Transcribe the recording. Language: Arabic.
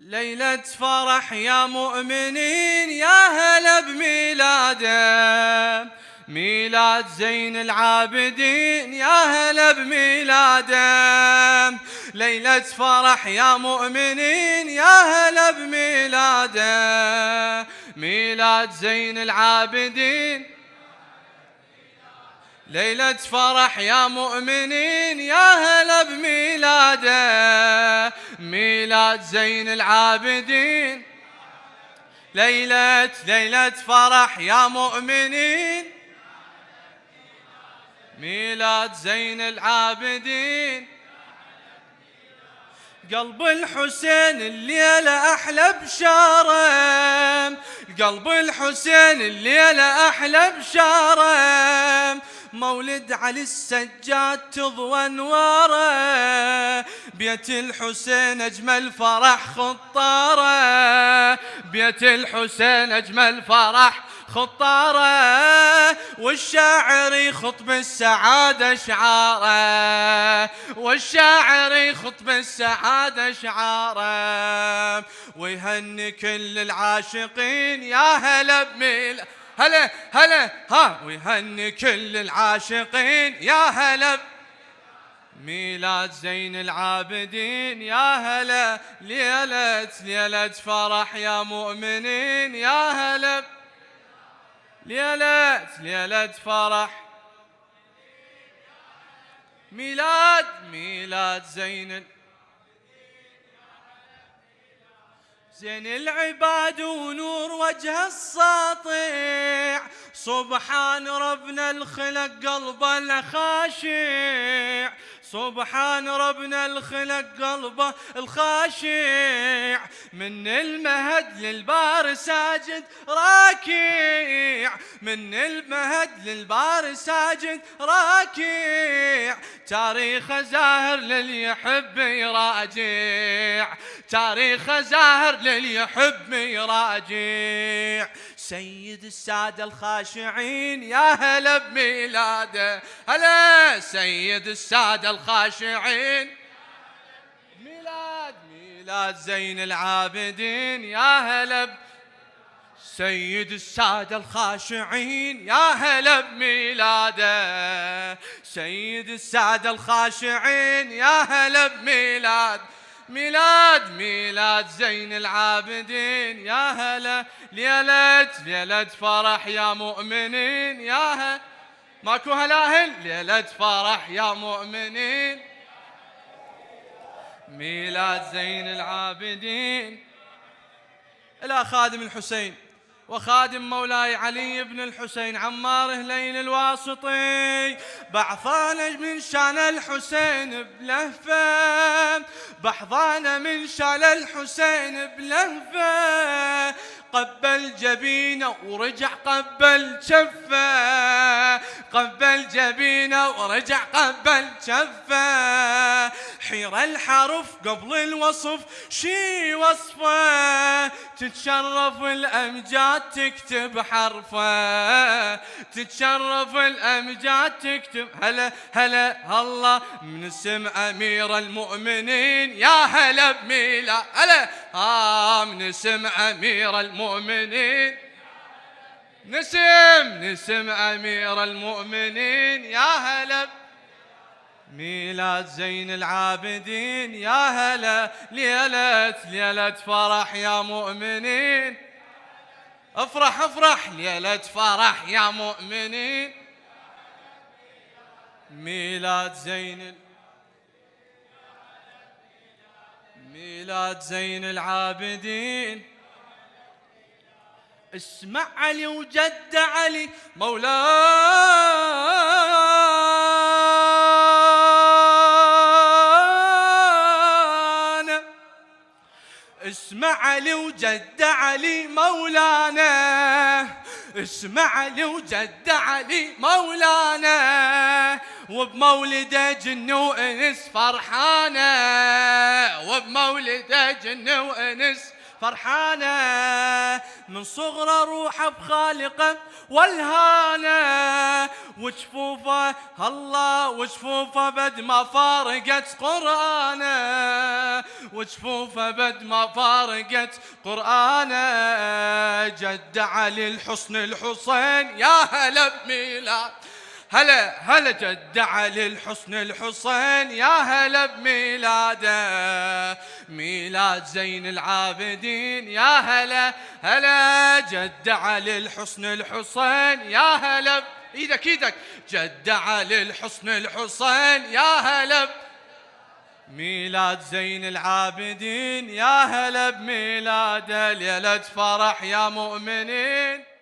ليلة فرح يا مؤمنين، يا هلا بميلاده، ميلاد زين العابدين، يا هلا بميلاده. ليلة فرح يا مؤمنين، يا هلا بميلاده، ميلاد زين العابدين. ليلة فرح يا مؤمنين، يا هلا بميلاده، ميلاد زين العابدين. ليلة فرح يا مؤمنين، ميلاد زين العابدين. قلب الحسين الليلة أحلى بشارة، قلب الحسين الليلة أحلى بشارة، مولد علي السجاد تضوى انواره، بيت الحسين اجمل فرح خطاره، بيت الحسين اجمل فرح خطاره، والشاعر يخط بالسعادة شعاره، والشاعر يخط بالسعادة شعاره، ويهني كل العاشقين، يا هلا بميلاد، هلا هلا ها، ويهني كل العاشقين، يا هلا ميلاد زين العابدين. يا هلا ليلة فرح يا مؤمنين، يا هلا ليلة فرح، ميلاد زين العباد ونور وجه الساطع، سبحان ربنا الخلق قلبه الخاشع، سبحان ربنا الخلق قلبه الخاشع، من المهد للبار ساجد راكع، من المهد للبار ساجد راكع، تاريخ زاهر للي يحب يراجع، تاريخ زاهر للي يحب يراجع، سيد السادة الخاشعين، يا هلا بميلاده، هلا سيد السادة الخاشعين، ميلاد زين العابدين، يا هلا سيد السادة الخاشعين، يا هلا بميلاده، سيد السادة الخاشعين، يا هلا بميلاد، ميلاد زين العابدين، يا هلا ليلة فرح يا مؤمنين، يا هلا ماكو هلاهل، ليلة فرح يا مؤمنين، ميلاد زين العابدين. إلى خادم الحسين وخادم مولاي علي بن الحسين عمار هليل الواسطي، بعثانا من شان الحسين بلهفة، بحضانا من شان الحسين بلهفة، قبل جبينه ورجع قبل شفه، قبل جبينه ورجع قبل شفه، حير الحرف قبل الوصف شي وصفه، تتشرف الأمجاد تكتب حرفه، تتشرف الأمجاد تكتب هلا الله من اسم أمير المؤمنين، يا هلا بميلاد، هلا من اسم أمير المؤمنين، نسم أمير المؤمنين، يا هلا ميلاد زين العابدين، يا هلا ليلة فرح يا مؤمنين، افرح ليلة فرح يا مؤمنين، ميلاد زين العابدين. اسمع علي وجد علي مولانا، اسمع علي وجد علي مولانا، اسمع علي وجد علي مولانا، وبمولده جن وانس فرحانه، وبمولده جن وانس فرحانة من صغره روحه بخالقه والهانة، وجفوفه الله وجفوفه بد ما فارقت قرآنه، وجفوفه بد ما فارقت قرآنه. جد علي الحسن الحسين يا هلا بميلاد، هلا هلا جد علي الحسن الحسين يا هلا بميلاده، ميلاد زين العابدين يا هلا هلا. جد علي الحسن الحسين يا هلا، ايدك ايدك، جد علي الحسن الحسين يا هلا، ميلاد زين العابدين يا هلا بميلاده. ليلة فرح يا مؤمنين.